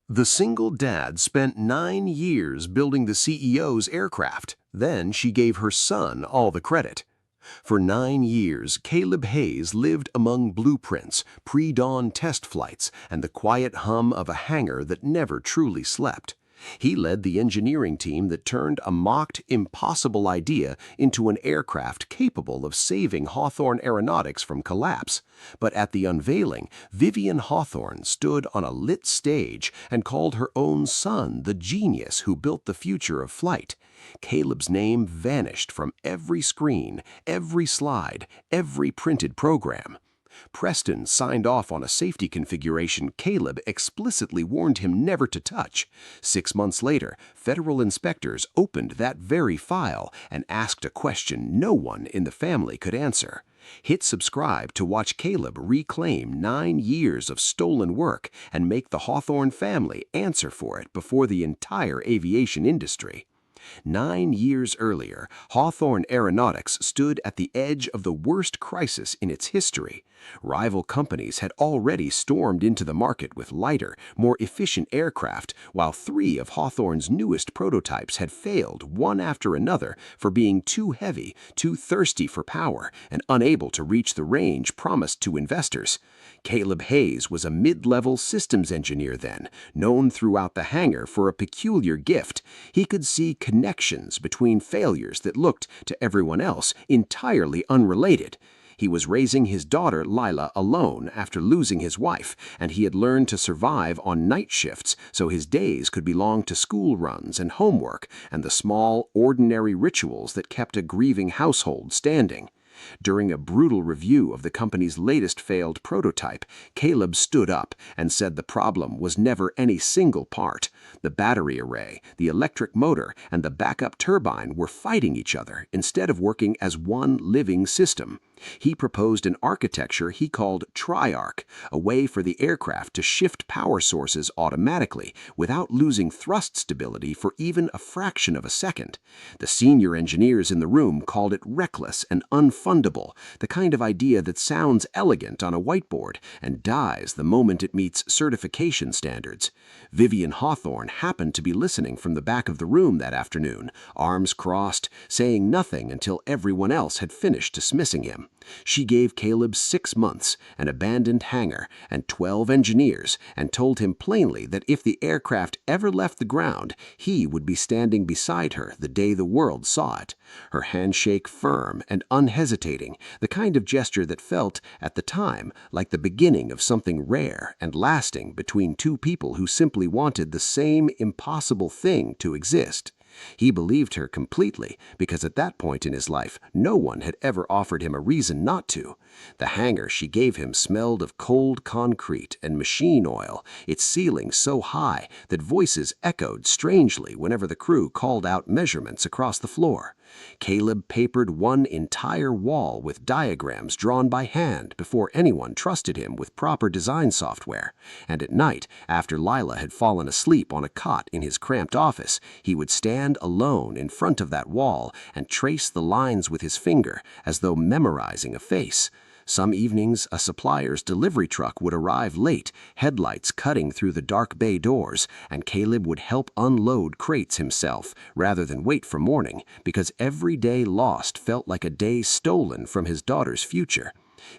The single dad spent 9 years building the CEO's aircraft. Then she gave her son all the credit. For 9 years, Caleb Hayes lived among blueprints, pre-dawn test flights, and the quiet hum of a hangar that never truly slept. He led the engineering team that turned a mocked, impossible idea into an aircraft capable of saving Hawthorne Aeronautics from collapse. But at the unveiling, Vivian Hawthorne stood on a lit stage and called her own son the genius who built the future of flight. Caleb's name vanished from every screen, every slide, every printed program. Preston signed off on a safety configuration Caleb explicitly warned him never to touch. 6 months later, federal inspectors opened that very file and asked a question no one in the family could answer. Hit subscribe to watch Caleb reclaim 9 years of stolen work and make the Hawthorne family answer for it before the entire aviation industry. 9 years earlier, Hawthorne Aeronautics stood at the edge of the worst crisis in its history. Rival companies had already stormed into the market with lighter, more efficient aircraft, while 3 of Hawthorne's newest prototypes had failed one after another for being too heavy, too thirsty for power, and unable to reach the range promised to investors. Caleb Hayes was a mid-level systems engineer then, known throughout the hangar for a peculiar gift. He could see connections between failures that looked, to everyone else, entirely unrelated. He was raising his daughter Lila alone after losing his wife, and he had learned to survive on night shifts so his days could belong to school runs and homework and the small, ordinary rituals that kept a grieving household standing. During a brutal review of the company's latest failed prototype, Caleb stood up and said the problem was never any single part. The battery array, the electric motor, and the backup turbine were fighting each other instead of working as one living system. He proposed an architecture he called Triarch, a way for the aircraft to shift power sources automatically without losing thrust stability for even a fraction of a second. The senior engineers in the room called it reckless and unfundable, the kind of idea that sounds elegant on a whiteboard and dies the moment it meets certification standards. Vivian Hawthorne happened to be listening from the back of the room that afternoon, arms crossed, saying nothing until everyone else had finished dismissing him. She gave Caleb 6 months, an abandoned hangar, and 12 engineers, and told him plainly that if the aircraft ever left the ground, he would be standing beside her the day the world saw it. Her handshake firm and unhesitating, the kind of gesture that felt, at the time, like the beginning of something rare and lasting between 2 people who simply wanted the same impossible thing to exist. He believed her completely because at that point in his life, no one had ever offered him a reason not to. The hangar she gave him smelled of cold concrete and machine oil, its ceiling so high that voices echoed strangely whenever the crew called out measurements across the floor. Caleb papered one entire wall with diagrams drawn by hand before anyone trusted him with proper design software, and at night, after Lila had fallen asleep on a cot in his cramped office, he would stand alone in front of that wall and trace the lines with his finger as though memorizing a face. Some evenings, a supplier's delivery truck would arrive late, headlights cutting through the dark bay doors, and Caleb would help unload crates himself rather than wait for morning, because every day lost felt like a day stolen from his daughter's future.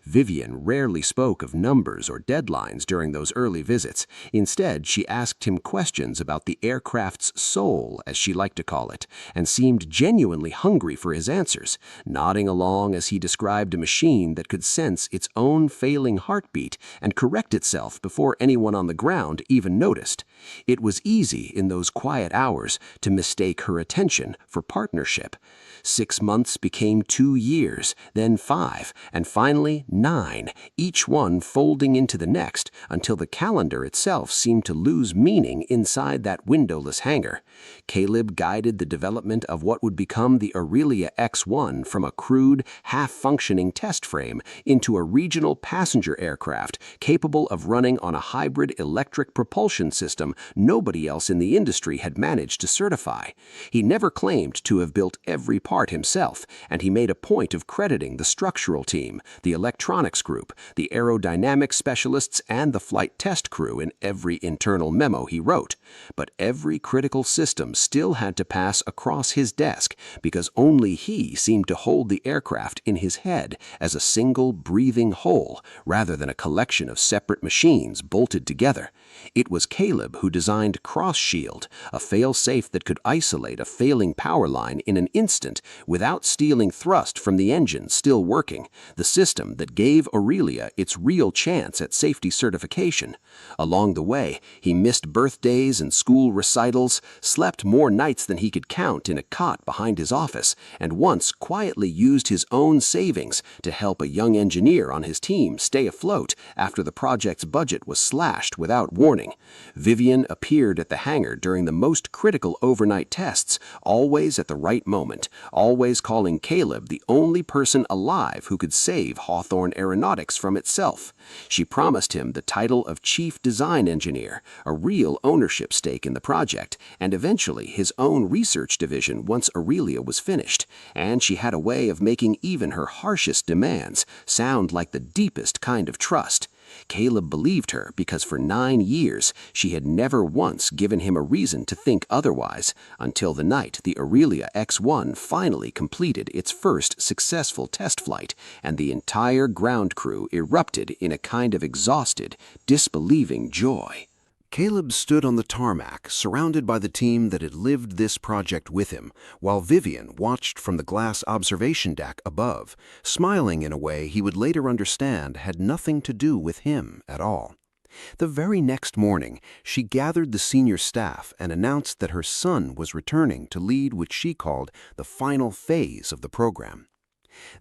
Vivian rarely spoke of numbers or deadlines during those early visits. Instead, she asked him questions about the aircraft's soul, as she liked to call it, and seemed genuinely hungry for his answers, nodding along as he described a machine that could sense its own failing heartbeat and correct itself before anyone on the ground even noticed. It was easy in those quiet hours to mistake her attention for partnership. 6 months became 2 years, then 5, and finally 9, each one folding into the next until the calendar itself seemed to lose meaning inside that windowless hangar. Caleb guided the development of what would become the Aurelia X-1 from a crude, half-functioning test frame into a regional passenger aircraft capable of running on a hybrid electric propulsion system nobody else in the industry had managed to certify. He never claimed to have built every part himself, and he made a point of crediting the structural team, the electronics group, the aerodynamics specialists, and the flight test crew in every internal memo he wrote. But every critical system still had to pass across his desk because only he seemed to hold the aircraft in his head as a single breathing whole rather than a collection of separate machines bolted together. It was Caleb who designed Cross Shield, a fail-safe that could isolate a failing power line in an instant without stealing thrust from the engine still working, the system that gave Aurelia its real chance at safety certification. Along the way, he missed birthdays and school recitals, slept more nights than he could count in a cot behind his office, and once quietly used his own savings to help a young engineer on his team stay afloat after the project's budget was slashed without warning. Vivian appeared at the hangar during the most critical overnight tests, always at the right moment, always calling Caleb the only person alive who could save Hawthorne Aeronautics from itself. She promised him the title of Chief Design Engineer, a real ownership stake in the project, and eventually his own research division once Aurelia was finished. And she had a way of making even her harshest demands sound like the deepest kind of trust. Caleb believed her because for 9 years she had never once given him a reason to think otherwise, until the night the Aurelia X-1 finally completed its first successful test flight, and the entire ground crew erupted in a kind of exhausted, disbelieving joy. Caleb stood on the tarmac, surrounded by the team that had lived this project with him, while Vivian watched from the glass observation deck above, smiling in a way he would later understand had nothing to do with him at all. The very next morning, she gathered the senior staff and announced that her son was returning to lead what she called the final phase of the program.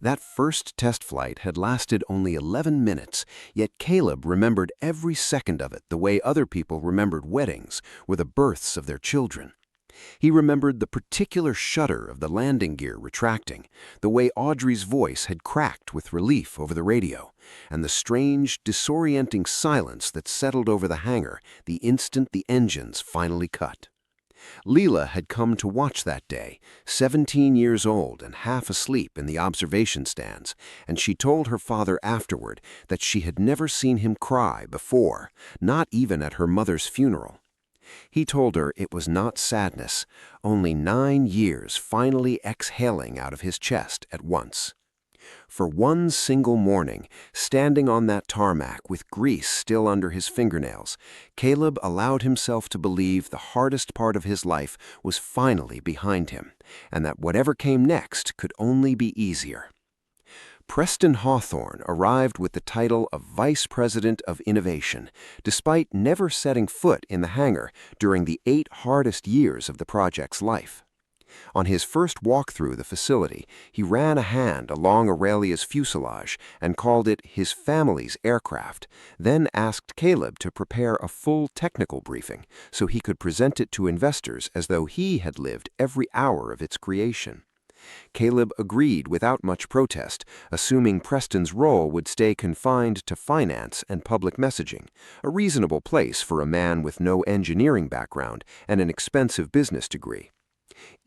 That first test flight had lasted only 11 minutes, yet Caleb remembered every second of it the way other people remembered weddings or the births of their children. He remembered the particular shudder of the landing gear retracting, the way Audrey's voice had cracked with relief over the radio, and the strange, disorienting silence that settled over the hangar the instant the engines finally cut. Leela had come to watch that day, 17 years old and half asleep in the observation stands, and she told her father afterward that she had never seen him cry before, not even at her mother's funeral. He told her it was not sadness, only 9 years finally exhaling out of his chest at once. For one single morning, standing on that tarmac with grease still under his fingernails, Caleb allowed himself to believe the hardest part of his life was finally behind him, and that whatever came next could only be easier. Preston Hawthorne arrived with the title of Vice President of Innovation, despite never setting foot in the hangar during the 8 hardest years of the project's life. On his first walk through the facility, he ran a hand along Aurelia's fuselage and called it his family's aircraft, then asked Caleb to prepare a full technical briefing so he could present it to investors as though he had lived every hour of its creation. Caleb agreed without much protest, assuming Preston's role would stay confined to finance and public messaging, a reasonable place for a man with no engineering background and an expensive business degree.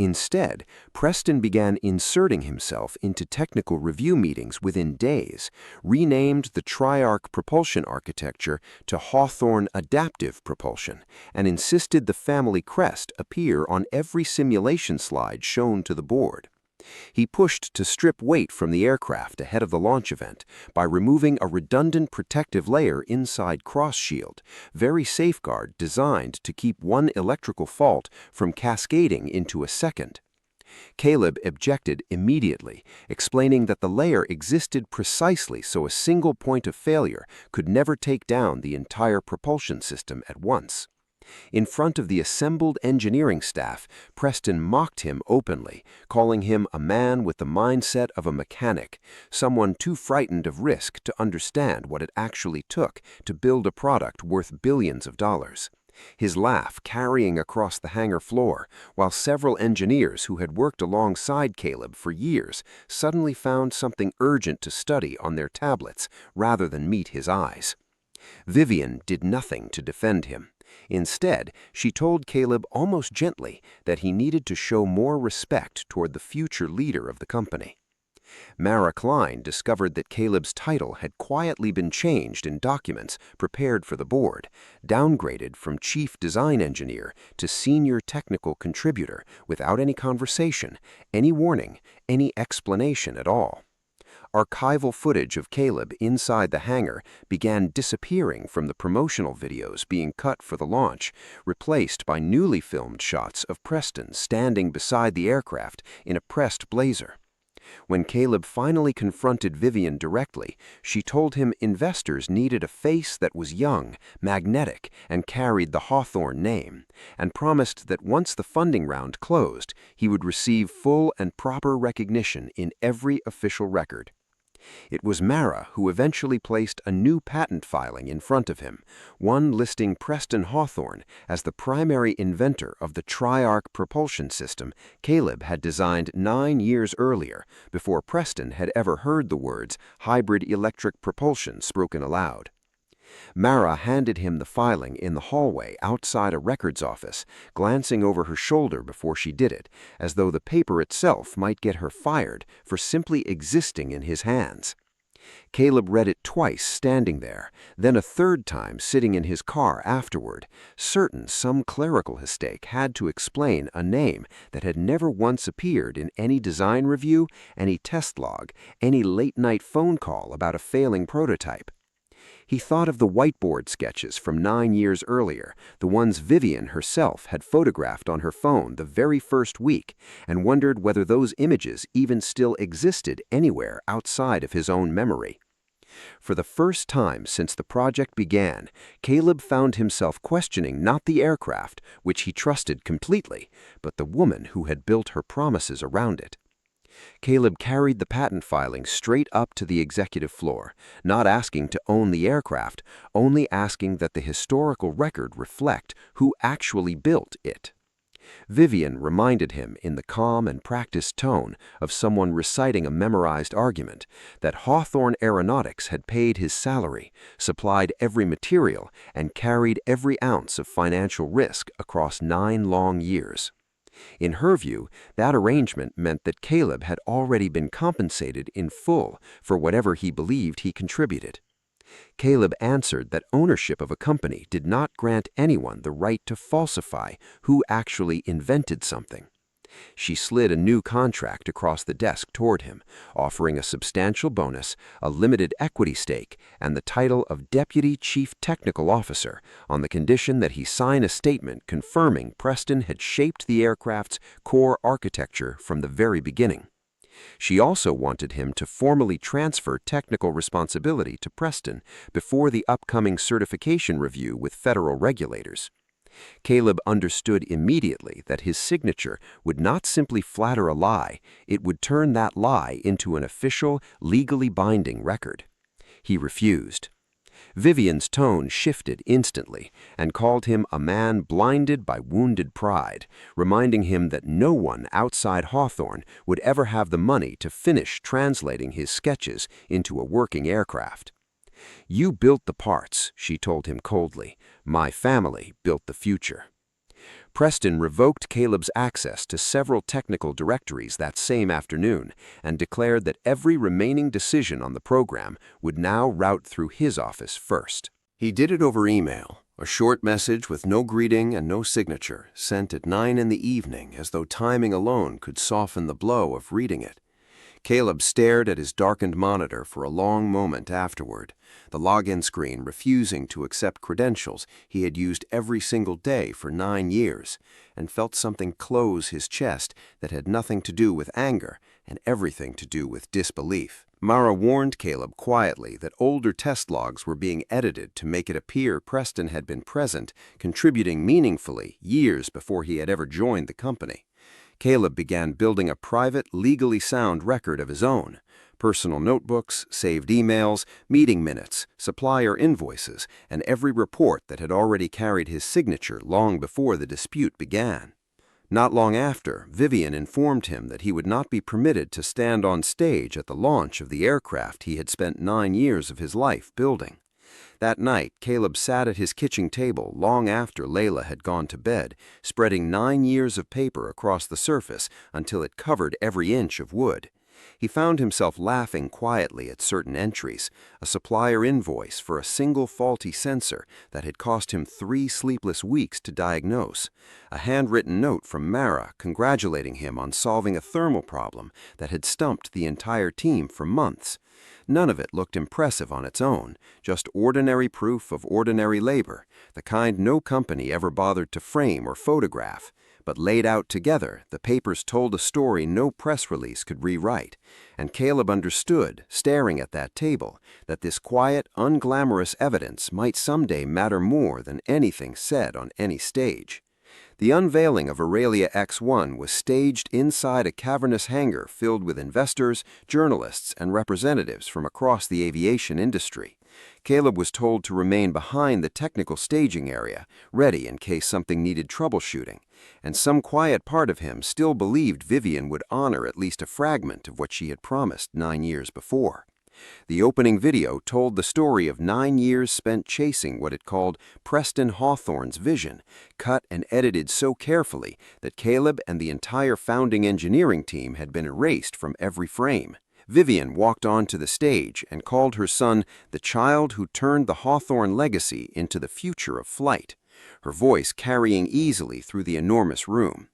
Instead, Preston began inserting himself into technical review meetings within days, renamed the Triarch propulsion architecture to Hawthorne Adaptive Propulsion, and insisted the family crest appear on every simulation slide shown to the board. He pushed to strip weight from the aircraft ahead of the launch event by removing a redundant protective layer inside Cross Shield, very safeguard designed to keep one electrical fault from cascading into a second. Caleb objected immediately, explaining that the layer existed precisely so a single point of failure could never take down the entire propulsion system at once. In front of the assembled engineering staff, Preston mocked him openly, calling him a man with the mindset of a mechanic, someone too frightened of risk to understand what it actually took to build a product worth billions of dollars. His laugh carrying across the hangar floor, while several engineers who had worked alongside Caleb for years suddenly found something urgent to study on their tablets rather than meet his eyes. Vivian did nothing to defend him. Instead, she told Caleb almost gently that he needed to show more respect toward the future leader of the company. Mara Klein discovered that Caleb's title had quietly been changed in documents prepared for the board, downgraded from chief design engineer to senior technical contributor without any conversation, any warning, any explanation at all. Archival footage of Caleb inside the hangar began disappearing from the promotional videos being cut for the launch, replaced by newly filmed shots of Preston standing beside the aircraft in a pressed blazer. When Caleb finally confronted Vivian directly, she told him investors needed a face that was young, magnetic, and carried the Hawthorne name, and promised that once the funding round closed, he would receive full and proper recognition in every official record. It was Mara who eventually placed a new patent filing in front of him, one listing Preston Hawthorne as the primary inventor of the Tri-Arc propulsion system Caleb had designed 9 years earlier, before Preston had ever heard the words hybrid electric propulsion spoken aloud. Mara handed him the filing in the hallway outside a records office, glancing over her shoulder before she did it, as though the paper itself might get her fired for simply existing in his hands. Caleb read it twice standing there, then a third time sitting in his car afterward, certain some clerical mistake had to explain a name that had never once appeared in any design review, any test log, any late-night phone call about a failing prototype. He thought of the whiteboard sketches from 9 years earlier, the ones Vivian herself had photographed on her phone the very first week, and wondered whether those images even still existed anywhere outside of his own memory. For the first time since the project began, Caleb found himself questioning not the aircraft, which he trusted completely, but the woman who had built her promises around it. Caleb carried the patent filing straight up to the executive floor, not asking to own the aircraft, only asking that the historical record reflect who actually built it. Vivian reminded him in the calm and practiced tone of someone reciting a memorized argument that Hawthorne Aeronautics had paid his salary, supplied every material, and carried every ounce of financial risk across 9 long years. In her view, that arrangement meant that Caleb had already been compensated in full for whatever he believed he contributed. Caleb answered that ownership of a company did not grant anyone the right to falsify who actually invented something. She slid a new contract across the desk toward him, offering a substantial bonus, a limited equity stake, and the title of Deputy Chief Technical Officer, on the condition that he sign a statement confirming Preston had shaped the aircraft's core architecture from the very beginning. She also wanted him to formally transfer technical responsibility to Preston before the upcoming certification review with federal regulators. Caleb understood immediately that his signature would not simply flatter a lie, it would turn that lie into an official, legally binding record. He refused. Vivian's tone shifted instantly and called him a man blinded by wounded pride, reminding him that no one outside Hawthorne would ever have the money to finish translating his sketches into a working aircraft. "You built the parts," she told him coldly. "My family built the future." Preston revoked Caleb's access to several technical directories that same afternoon and declared that every remaining decision on the program would now route through his office first. He did it over email, a short message with no greeting and no signature, sent at 9 in the evening as though timing alone could soften the blow of reading it. Caleb stared at his darkened monitor for a long moment afterward, the login screen refusing to accept credentials he had used every single day for 9 years, and felt something close his chest that had nothing to do with anger and everything to do with disbelief. Mara warned Caleb quietly that older test logs were being edited to make it appear Preston had been present, contributing meaningfully years before he had ever joined the company. Caleb began building a private, legally sound record of his own. Personal notebooks, saved emails, meeting minutes, supplier invoices, and every report that had already carried his signature long before the dispute began. Not long after, Vivian informed him that he would not be permitted to stand on stage at the launch of the aircraft he had spent 9 years of his life building. That night, Caleb sat at his kitchen table long after Layla had gone to bed, spreading 9 years of paper across the surface until it covered every inch of wood. He found himself laughing quietly at certain entries, a supplier invoice for a single faulty sensor that had cost him 3 sleepless weeks to diagnose, a handwritten note from Mara congratulating him on solving a thermal problem that had stumped the entire team for months. None of it looked impressive on its own, just ordinary proof of ordinary labor, the kind no company ever bothered to frame or photograph. But laid out together, the papers told a story no press release could rewrite, and Caleb understood, staring at that table, that this quiet, unglamorous evidence might someday matter more than anything said on any stage. The unveiling of Aurelia X1 was staged inside a cavernous hangar filled with investors, journalists, and representatives from across the aviation industry. Caleb was told to remain behind the technical staging area, ready in case something needed troubleshooting, and some quiet part of him still believed Vivian would honor at least a fragment of what she had promised 9 years before. The opening video told the story of 9 years spent chasing what it called Preston Hawthorne's vision, cut and edited so carefully that Caleb and the entire founding engineering team had been erased from every frame. Vivian walked onto the stage and called her son the child who turned the Hawthorne legacy into the future of flight, her voice carrying easily through the enormous room.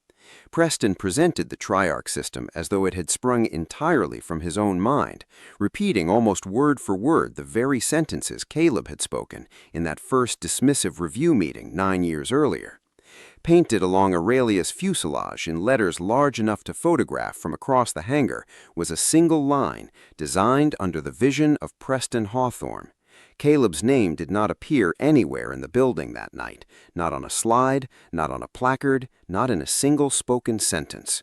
Preston presented the Triarch system as though it had sprung entirely from his own mind, repeating almost word for word the very sentences Caleb had spoken in that first dismissive review meeting 9 years earlier. Painted along Aurelia's fuselage in letters large enough to photograph from across the hangar was a single line designed under the vision of Preston Hawthorne. Caleb's name did not appear anywhere in the building that night, not on a slide, not on a placard, not in a single spoken sentence.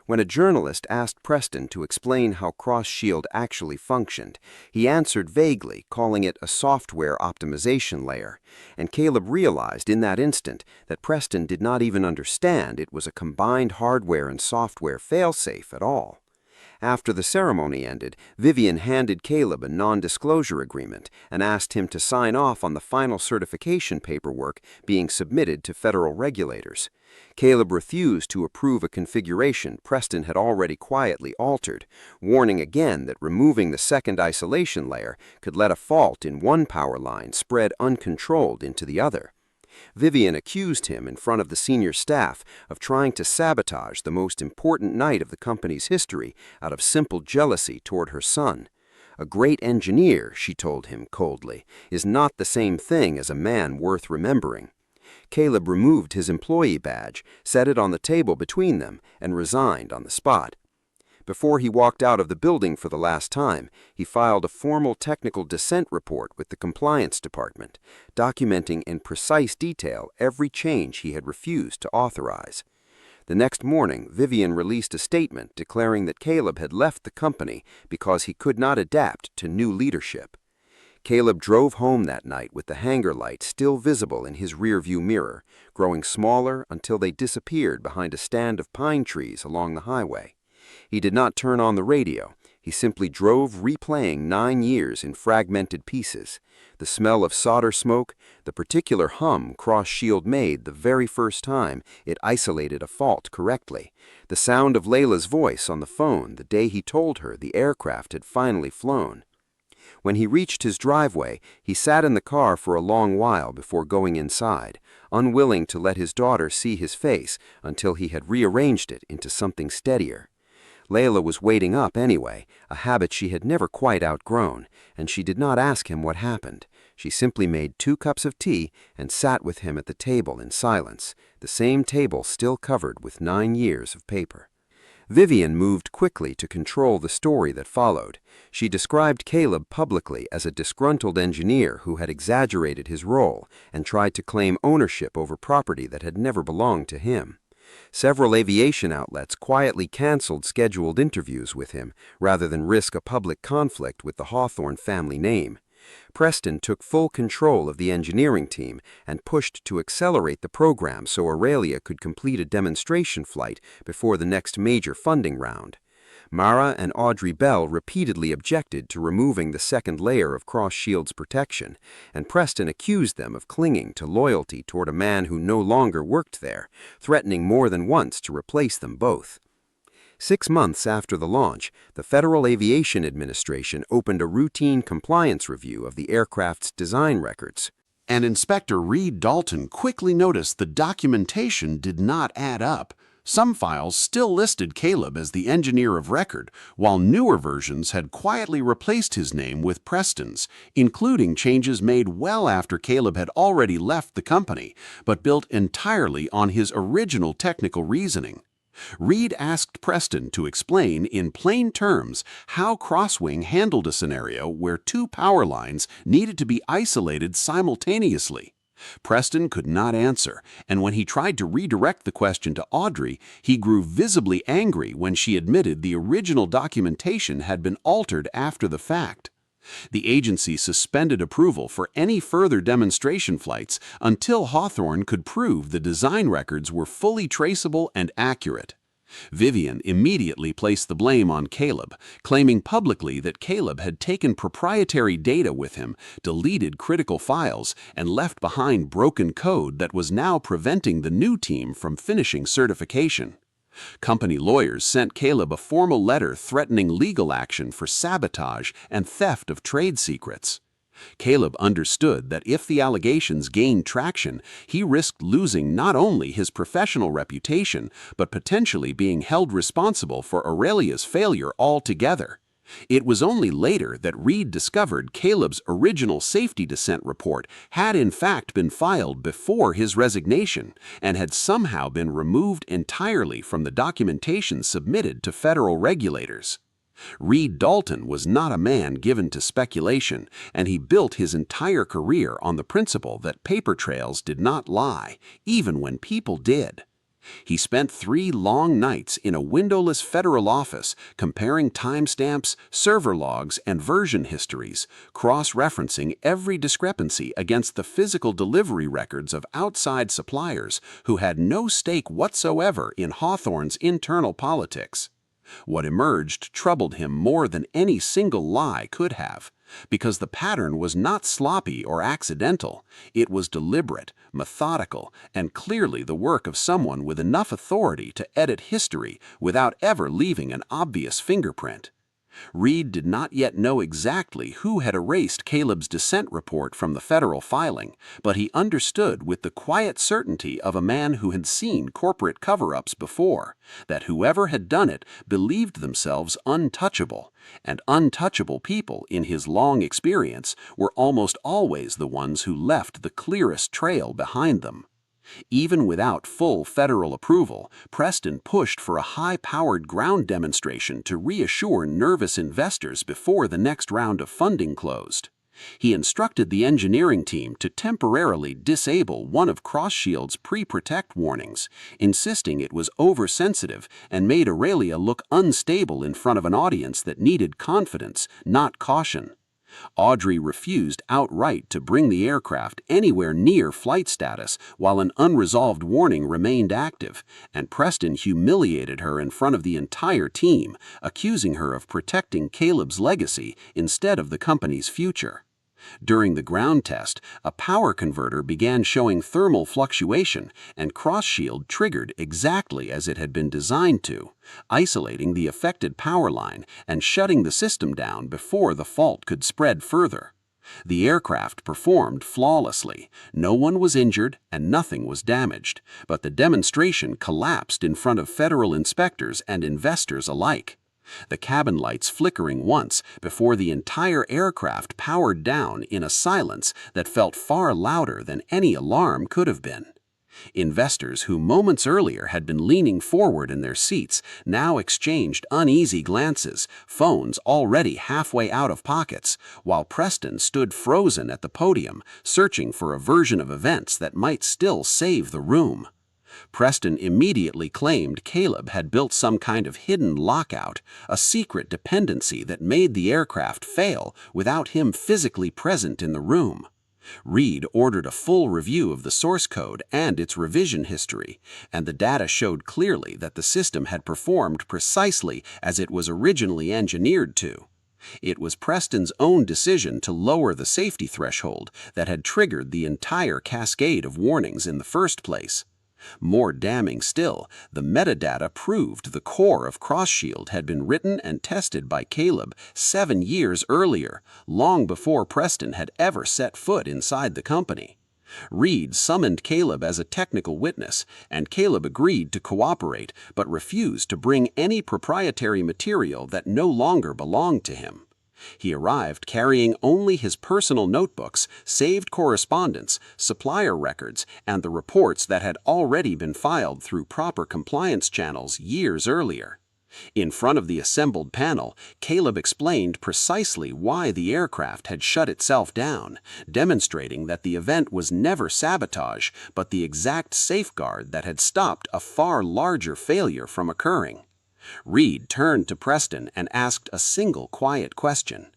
When a journalist asked Preston to explain how Cross Shield actually functioned, he answered vaguely, calling it a software optimization layer, and Caleb realized in that instant that Preston did not even understand it was a combined hardware and software failsafe at all. After the ceremony ended, Vivian handed Caleb a non-disclosure agreement and asked him to sign off on the final certification paperwork being submitted to federal regulators. Caleb refused to approve a configuration Preston had already quietly altered, warning again that removing the second isolation layer could let a fault in one power line spread uncontrolled into the other. Vivian accused him in front of the senior staff of trying to sabotage the most important night of the company's history out of simple jealousy toward her son. A great engineer, she told him coldly, is not the same thing as a man worth remembering. Caleb removed his employee badge, set it on the table between them, and resigned on the spot. Before he walked out of the building for the last time, he filed a formal technical dissent report with the compliance department, documenting in precise detail every change he had refused to authorize. The next morning, Vivian released a statement declaring that Caleb had left the company because he could not adapt to new leadership. Caleb drove home that night with the hangar lights still visible in his rearview mirror, growing smaller until they disappeared behind a stand of pine trees along the highway. He did not turn on the radio. He simply drove replaying 9 years in fragmented pieces. The smell of solder smoke, the particular hum Cross Shield made the very first time it isolated a fault correctly, the sound of Layla's voice on the phone the day he told her the aircraft had finally flown. When he reached his driveway, he sat in the car for a long while before going inside, unwilling to let his daughter see his face until he had rearranged it into something steadier. Layla was waiting up anyway, a habit she had never quite outgrown, and she did not ask him what happened. She simply made 2 cups of tea and sat with him at the table in silence, the same table still covered with 9 years of paper. Vivian moved quickly to control the story that followed. She described Caleb publicly as a disgruntled engineer who had exaggerated his role and tried to claim ownership over property that had never belonged to him. Several aviation outlets quietly canceled scheduled interviews with him rather than risk a public conflict with the Hawthorne family name. Preston took full control of the engineering team and pushed to accelerate the program so Aurelia could complete a demonstration flight before the next major funding round. Mara and Audrey Bell repeatedly objected to removing the second layer of Cross Shield's protection, and Preston accused them of clinging to loyalty toward a man who no longer worked there, threatening more than once to replace them both. 6 months after the launch, the Federal Aviation Administration opened a routine compliance review of the aircraft's design records. And Inspector Reed Dalton quickly noticed the documentation did not add up. Some files still listed Caleb as the engineer of record, while newer versions had quietly replaced his name with Preston's, including changes made well after Caleb had already left the company, but built entirely on his original technical reasoning. Reed asked Preston to explain in plain terms how Crosswing handled a scenario where two power lines needed to be isolated simultaneously. Preston could not answer, and when he tried to redirect the question to Audrey, he grew visibly angry when she admitted the original documentation had been altered after the fact. The agency suspended approval for any further demonstration flights until Hawthorne could prove the design records were fully traceable and accurate. Vivian immediately placed the blame on Caleb, claiming publicly that Caleb had taken proprietary data with him, deleted critical files, and left behind broken code that was now preventing the new team from finishing certification. Company lawyers sent Caleb a formal letter threatening legal action for sabotage and theft of trade secrets. Caleb understood that if the allegations gained traction, he risked losing not only his professional reputation, but potentially being held responsible for Aurelia's failure altogether. It was only later that Reed discovered Caleb's original safety descent report had in fact been filed before his resignation and had somehow been removed entirely from the documentation submitted to federal regulators. Reed Dalton was not a man given to speculation, and he built his entire career on the principle that paper trails did not lie, even when people did. He spent 3 long nights in a windowless federal office comparing timestamps, server logs, and version histories, cross-referencing every discrepancy against the physical delivery records of outside suppliers who had no stake whatsoever in Hawthorne's internal politics. What emerged troubled him more than any single lie could have, because the pattern was not sloppy or accidental. It was deliberate, methodical, and clearly the work of someone with enough authority to edit history without ever leaving an obvious fingerprint. Reed did not yet know exactly who had erased Caleb's descent report from the federal filing, but he understood with the quiet certainty of a man who had seen corporate cover-ups before, that whoever had done it believed themselves untouchable, and untouchable people in his long experience were almost always the ones who left the clearest trail behind them. Even without full federal approval, Preston pushed for a high-powered ground demonstration to reassure nervous investors before the next round of funding closed. He instructed the engineering team to temporarily disable one of CrossShield's pre-protect warnings, insisting it was oversensitive and made Aurelia look unstable in front of an audience that needed confidence, not caution. Audrey refused outright to bring the aircraft anywhere near flight status while an unresolved warning remained active, and Preston humiliated her in front of the entire team, accusing her of protecting Caleb's legacy instead of the company's future. During the ground test, a power converter began showing thermal fluctuation, and CrossShield triggered exactly as it had been designed to, isolating the affected power line and shutting the system down before the fault could spread further. The aircraft performed flawlessly. No one was injured and nothing was damaged, but the demonstration collapsed in front of federal inspectors and investors alike. The cabin lights flickering once before the entire aircraft powered down in a silence that felt far louder than any alarm could have been. Investors who moments earlier had been leaning forward in their seats now exchanged uneasy glances, phones already halfway out of pockets, while Preston stood frozen at the podium, searching for a version of events that might still save the room. Preston immediately claimed Caleb had built some kind of hidden lockout, a secret dependency that made the aircraft fail without him physically present in the room. Reed ordered a full review of the source code and its revision history, and the data showed clearly that the system had performed precisely as it was originally engineered to. It was Preston's own decision to lower the safety threshold that had triggered the entire cascade of warnings in the first place. More damning still, the metadata proved the core of CrossShield had been written and tested by Caleb 7 years earlier, long before Preston had ever set foot inside the company. Reed summoned Caleb as a technical witness, and Caleb agreed to cooperate but refused to bring any proprietary material that no longer belonged to him. He arrived carrying only his personal notebooks, saved correspondence, supplier records, and the reports that had already been filed through proper compliance channels years earlier. In front of the assembled panel, Caleb explained precisely why the aircraft had shut itself down, demonstrating that the event was never sabotage, but the exact safeguard that had stopped a far larger failure from occurring. Reed turned to Preston and asked a single quiet question.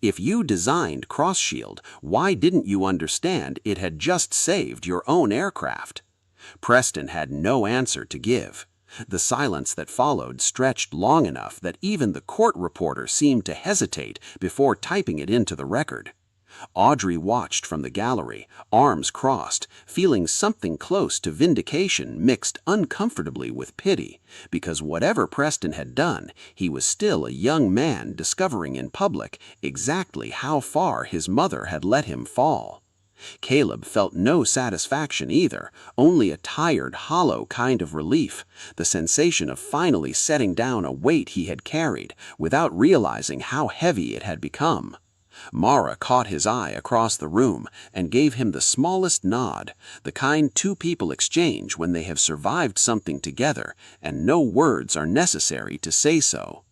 If you designed CrossShield, why didn't you understand it had just saved your own aircraft? Preston had no answer to give. The silence that followed stretched long enough that even the court reporter seemed to hesitate before typing it into the record. Audrey watched from the gallery, arms crossed, feeling something close to vindication mixed uncomfortably with pity, because whatever Preston had done, he was still a young man discovering in public exactly how far his mother had let him fall. Caleb felt no satisfaction either, only a tired, hollow kind of relief, the sensation of finally setting down a weight he had carried without realizing how heavy it had become. Mara caught his eye across the room and gave him the smallest nod, the kind two people exchange when they have survived something together and no words are necessary to say so.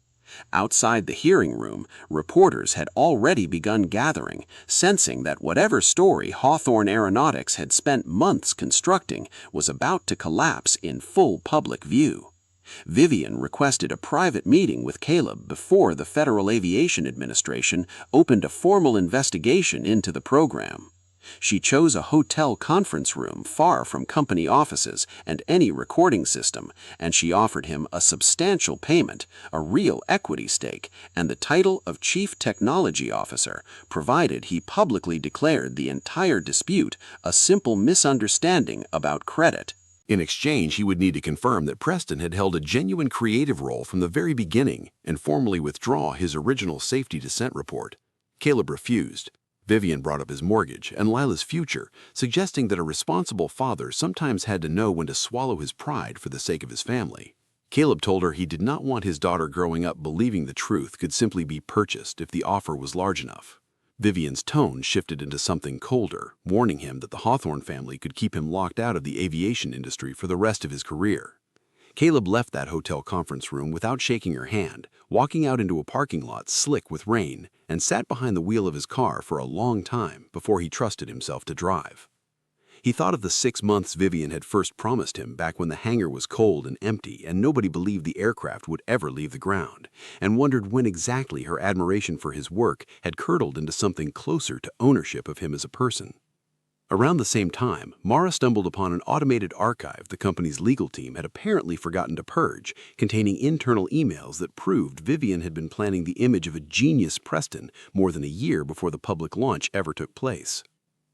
Outside the hearing room, reporters had already begun gathering, sensing that whatever story Hawthorne Aeronautics had spent months constructing was about to collapse in full public view. Vivian requested a private meeting with Caleb before the Federal Aviation Administration opened a formal investigation into the program. She chose a hotel conference room far from company offices and any recording system, and she offered him a substantial payment, a real equity stake, and the title of Chief Technology Officer, provided he publicly declared the entire dispute a simple misunderstanding about credit. In exchange, he would need to confirm that Preston had held a genuine creative role from the very beginning and formally withdraw his original safety descent report. Caleb refused. Vivian brought up his mortgage and Lila's future, suggesting that a responsible father sometimes had to know when to swallow his pride for the sake of his family. Caleb told her he did not want his daughter growing up believing the truth could simply be purchased if the offer was large enough. Vivian's tone shifted into something colder, warning him that the Hawthorne family could keep him locked out of the aviation industry for the rest of his career. Caleb left that hotel conference room without shaking her hand, walking out into a parking lot slick with rain, and sat behind the wheel of his car for a long time before he trusted himself to drive. He thought of the 6 months Vivian had first promised him back when the hangar was cold and empty and nobody believed the aircraft would ever leave the ground, and wondered when exactly her admiration for his work had curdled into something closer to ownership of him as a person. Around the same time, Mara stumbled upon an automated archive the company's legal team had apparently forgotten to purge, containing internal emails that proved Vivian had been planning the image of a genius Preston more than a year before the public launch ever took place.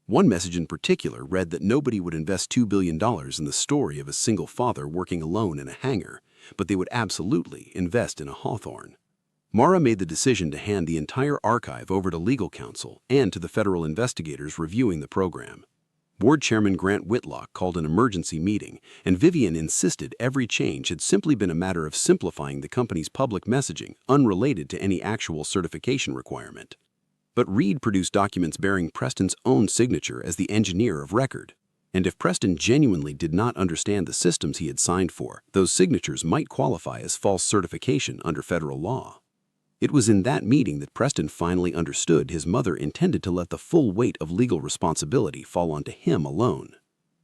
One message in particular read that nobody would invest $2 billion in the story of a single father working alone in a hangar, but they would absolutely invest in a Hawthorne. Mara made the decision to hand the entire archive over to legal counsel and to the federal investigators reviewing the program. Board Chairman Grant Whitlock called an emergency meeting, and Vivian insisted every change had simply been a matter of simplifying the company's public messaging, unrelated to any actual certification requirement. But Reed produced documents bearing Preston's own signature as the engineer of record. And if Preston genuinely did not understand the systems he had signed for, those signatures might qualify as false certification under federal law. It was in that meeting that Preston finally understood his mother intended to let the full weight of legal responsibility fall onto him alone.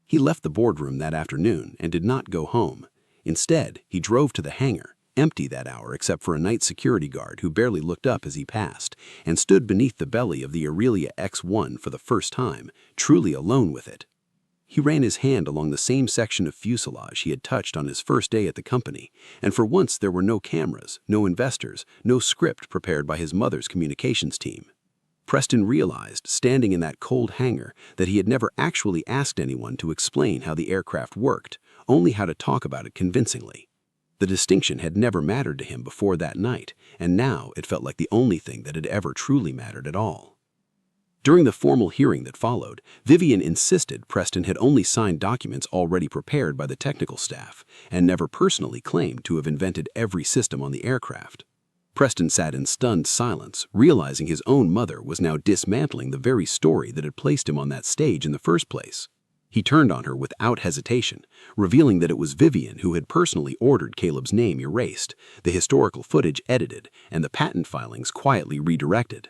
He left the boardroom that afternoon and did not go home. Instead, he drove to the hangar, empty that hour except for a night security guard who barely looked up as he passed, and stood beneath the belly of the Aurelia X-1 for the first time, truly alone with it. He ran his hand along the same section of fuselage he had touched on his first day at the company, and for once there were no cameras, no investors, no script prepared by his mother's communications team. Preston realized, standing in that cold hangar, that he had never actually asked anyone to explain how the aircraft worked, only how to talk about it convincingly. The distinction had never mattered to him before that night, and now it felt like the only thing that had ever truly mattered at all. During the formal hearing that followed, Vivian insisted Preston had only signed documents already prepared by the technical staff and never personally claimed to have invented every system on the aircraft. Preston sat in stunned silence, realizing his own mother was now dismantling the very story that had placed him on that stage in the first place. He turned on her without hesitation, revealing that it was Vivian who had personally ordered Caleb's name erased, the historical footage edited, and the patent filings quietly redirected.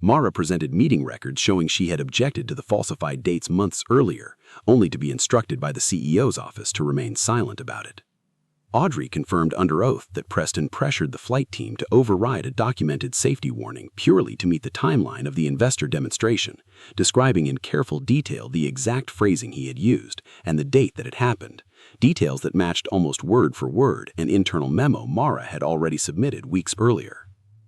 Mara presented meeting records showing she had objected to the falsified dates months earlier, only to be instructed by the CEO's office to remain silent about it. Audrey confirmed under oath that Preston pressured the flight team to override a documented safety warning purely to meet the timeline of the investor demonstration, describing in careful detail the exact phrasing he had used and the date that it happened, details that matched almost word for word an internal memo Mara had already submitted weeks earlier.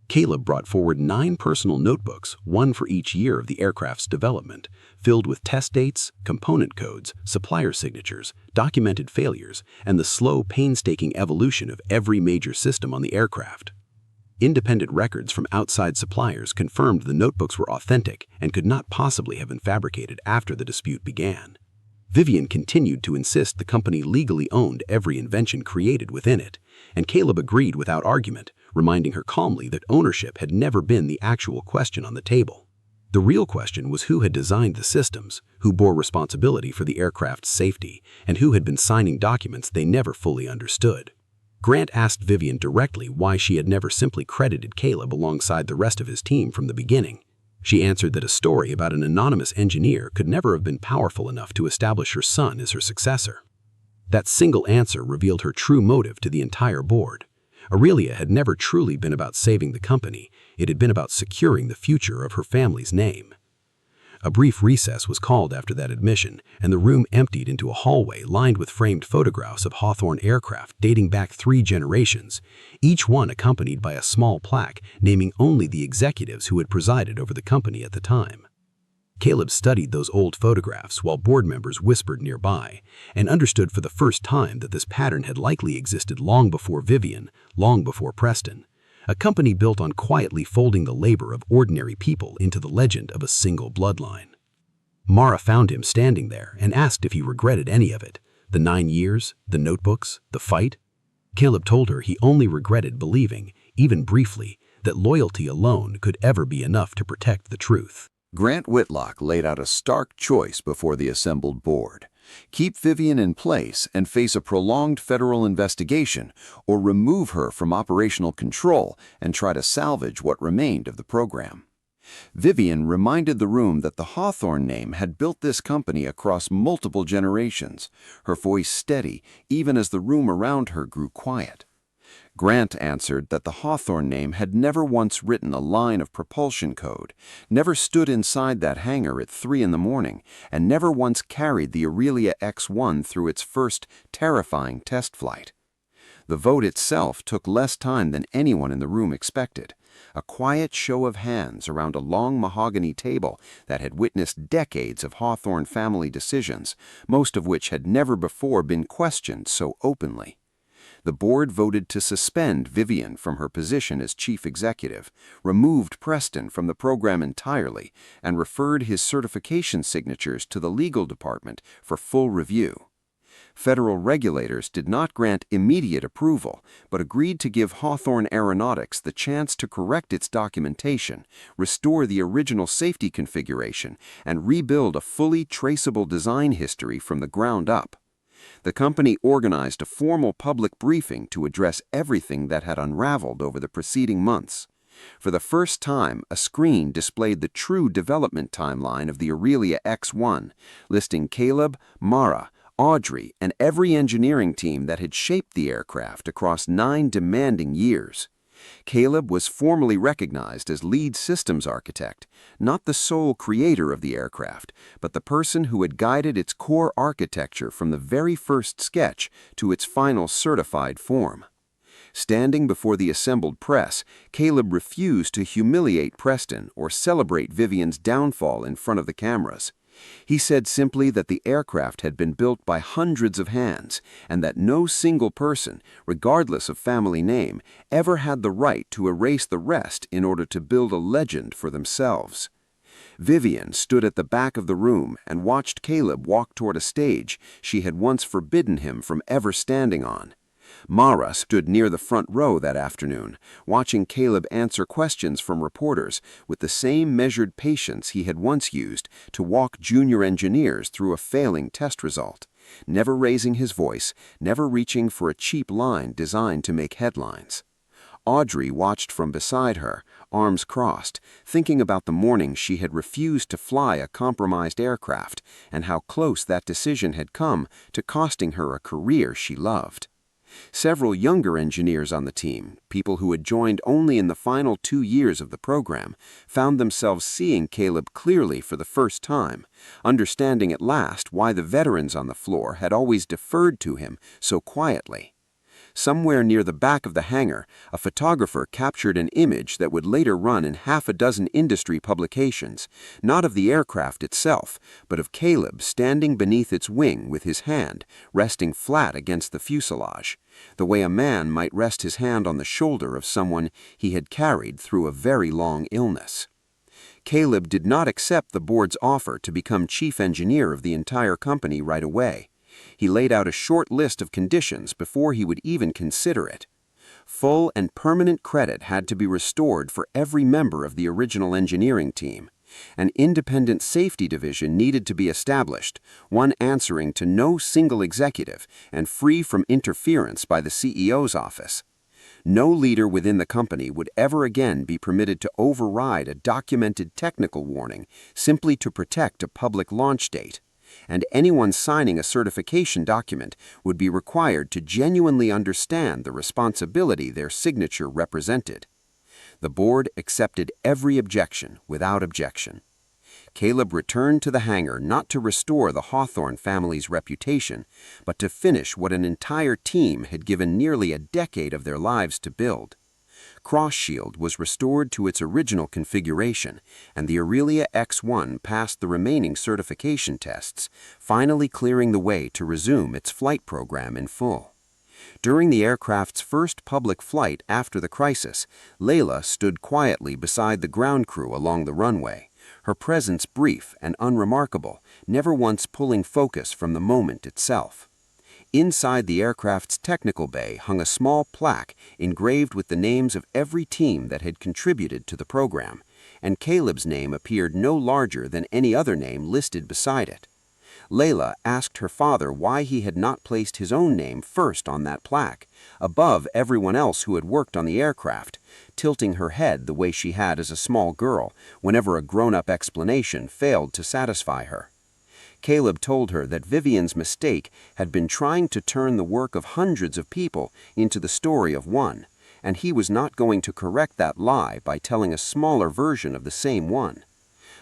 Caleb brought forward 9 personal notebooks, one for each year of the aircraft's development, filled with test dates, component codes, supplier signatures, documented failures, and the slow, painstaking evolution of every major system on the aircraft. Independent records from outside suppliers confirmed the notebooks were authentic and could not possibly have been fabricated after the dispute began. Vivian continued to insist the company legally owned every invention created within it, and Caleb agreed without argument, reminding her calmly that ownership had never been the actual question on the table. The real question was who had designed the systems, who bore responsibility for the aircraft's safety, and who had been signing documents they never fully understood. Grant asked Vivian directly why she had never simply credited Caleb alongside the rest of his team from the beginning. She answered that a story about an anonymous engineer could never have been powerful enough to establish her son as her successor. That single answer revealed her true motive to the entire board. Aurelia had never truly been about saving the company, it had been about securing the future of her family's name. A brief recess was called after that admission, and the room emptied into a hallway lined with framed photographs of Hawthorne aircraft dating back 3 generations, each one accompanied by a small plaque naming only the executives who had presided over the company at the time. Caleb studied those old photographs while board members whispered nearby, and understood for the first time that this pattern had likely existed long before Vivian, long before Preston. A company built on quietly folding the labor of ordinary people into the legend of a single bloodline. Mara found him standing there and asked if he regretted any of it, the 9 years, the notebooks, the fight. Caleb told her he only regretted believing, even briefly, that loyalty alone could ever be enough to protect the truth. Grant Whitlock laid out a stark choice before the assembled board. Keep Vivian in place and face a prolonged federal investigation, or remove her from operational control and try to salvage what remained of the program. Vivian reminded the room that the Hawthorne name had built this company across multiple generations, her voice steady even as the room around her grew quiet. Grant answered that the Hawthorne name had never once written a line of propulsion code, never stood inside that hangar at 3 in the morning, and never once carried the Aurelia X-1 through its first terrifying test flight. The vote itself took less time than anyone in the room expected, a quiet show of hands around a long mahogany table that had witnessed decades of Hawthorne family decisions, most of which had never before been questioned so openly. The board voted to suspend Vivian from her position as chief executive, removed Preston from the program entirely, and referred his certification signatures to the legal department for full review. Federal regulators did not grant immediate approval, but agreed to give Hawthorne Aeronautics the chance to correct its documentation, restore the original safety configuration, and rebuild a fully traceable design history from the ground up. The company organized a formal public briefing to address everything that had unraveled over the preceding months. For the first time, a screen displayed the true development timeline of the Aurelia X-1, listing Caleb, Mara, Audrey, and every engineering team that had shaped the aircraft across 9 demanding years. Caleb was formally recognized as lead systems architect, not the sole creator of the aircraft, but the person who had guided its core architecture from the very first sketch to its final certified form. Standing before the assembled press, Caleb refused to humiliate Preston or celebrate Vivian's downfall in front of the cameras. He said simply that the aircraft had been built by hundreds of hands and that no single person, regardless of family name, ever had the right to erase the rest in order to build a legend for themselves. Vivian stood at the back of the room and watched Caleb walk toward a stage she had once forbidden him from ever standing on. Mara stood near the front row that afternoon, watching Caleb answer questions from reporters with the same measured patience he had once used to walk junior engineers through a failing test result, never raising his voice, never reaching for a cheap line designed to make headlines. Audrey watched from beside her, arms crossed, thinking about the morning she had refused to fly a compromised aircraft and how close that decision had come to costing her a career she loved. Several younger engineers on the team, people who had joined only in the final 2 years of the program, found themselves seeing Caleb clearly for the first time, understanding at last why the veterans on the floor had always deferred to him so quietly. Somewhere near the back of the hangar, a photographer captured an image that would later run in half a dozen industry publications, not of the aircraft itself, but of Caleb standing beneath its wing with his hand resting flat against the fuselage, the way a man might rest his hand on the shoulder of someone he had carried through a very long illness. Caleb did not accept the board's offer to become chief engineer of the entire company right away. He laid out a short list of conditions before he would even consider it. Full and permanent credit had to be restored for every member of the original engineering team. An independent safety division needed to be established, one answering to no single executive and free from interference by the CEO's office. No leader within the company would ever again be permitted to override a documented technical warning simply to protect a public launch date. And anyone signing a certification document would be required to genuinely understand the responsibility their signature represented. The board accepted every objection without objection. Caleb returned to the hangar not to restore the Hawthorne family's reputation, but to finish what an entire team had given nearly a decade of their lives to build. Cross Shield was restored to its original configuration, and the Aurelia X-1 passed the remaining certification tests, finally clearing the way to resume its flight program in full. During the aircraft's first public flight after the crisis, Layla stood quietly beside the ground crew along the runway, her presence brief and unremarkable, never once pulling focus from the moment itself. Inside the aircraft's technical bay hung a small plaque engraved with the names of every team that had contributed to the program, and Caleb's name appeared no larger than any other name listed beside it. Layla asked her father why he had not placed his own name first on that plaque, above everyone else who had worked on the aircraft, tilting her head the way she had as a small girl whenever a grown-up explanation failed to satisfy her. Caleb told her that Vivian's mistake had been trying to turn the work of hundreds of people into the story of one, and he was not going to correct that lie by telling a smaller version of the same one.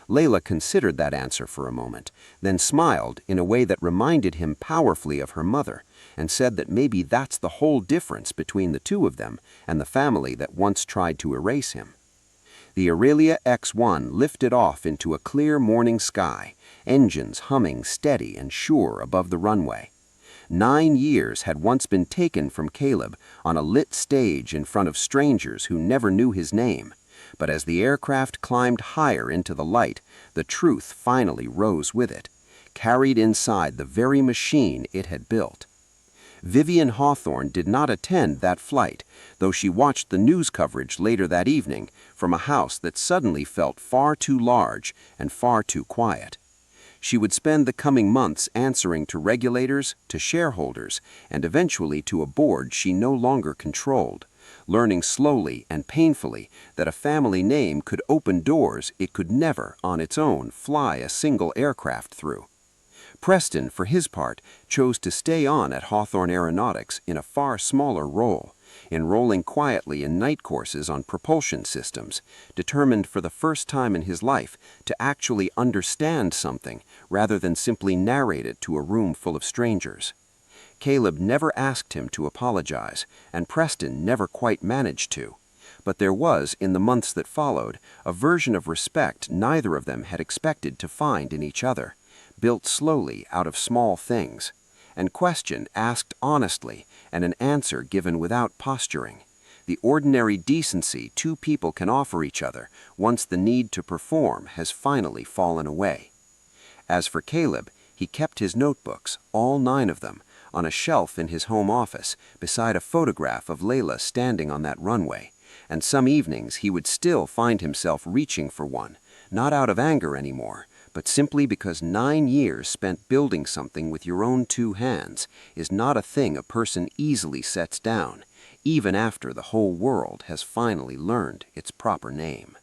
Layla considered that answer for a moment, then smiled in a way that reminded him powerfully of her mother, and said that maybe that's the whole difference between the two of them and the family that once tried to erase him. The Aurelia X-1 lifted off into a clear morning sky, engines humming steady and sure above the runway. 9 years had once been taken from Caleb on a lit stage in front of strangers who never knew his name, but as the aircraft climbed higher into the light, the truth finally rose with it, carried inside the very machine it had built. Vivian Hawthorne did not attend that flight, though she watched the news coverage later that evening from a house that suddenly felt far too large and far too quiet. She would spend the coming months answering to regulators, to shareholders, and eventually to a board she no longer controlled, learning slowly and painfully that a family name could open doors it could never, on its own, fly a single aircraft through. Preston, for his part, chose to stay on at Hawthorne Aeronautics in a far smaller role, enrolling quietly in night courses on propulsion systems, determined for the first time in his life to actually understand something rather than simply narrate it to a room full of strangers. Caleb never asked him to apologize, and Preston never quite managed to. But there was, in the months that followed, a version of respect neither of them had expected to find in each other, built slowly out of small things, and question asked honestly and an answer given without posturing. The ordinary decency two people can offer each other once the need to perform has finally fallen away. As for Caleb, he kept his notebooks, all 9 of them, on a shelf in his home office beside a photograph of Layla standing on that runway, and some evenings he would still find himself reaching for one, not out of anger anymore, but simply because 9 years spent building something with your own 2 hands is not a thing a person easily sets down, even after the whole world has finally learned its proper name.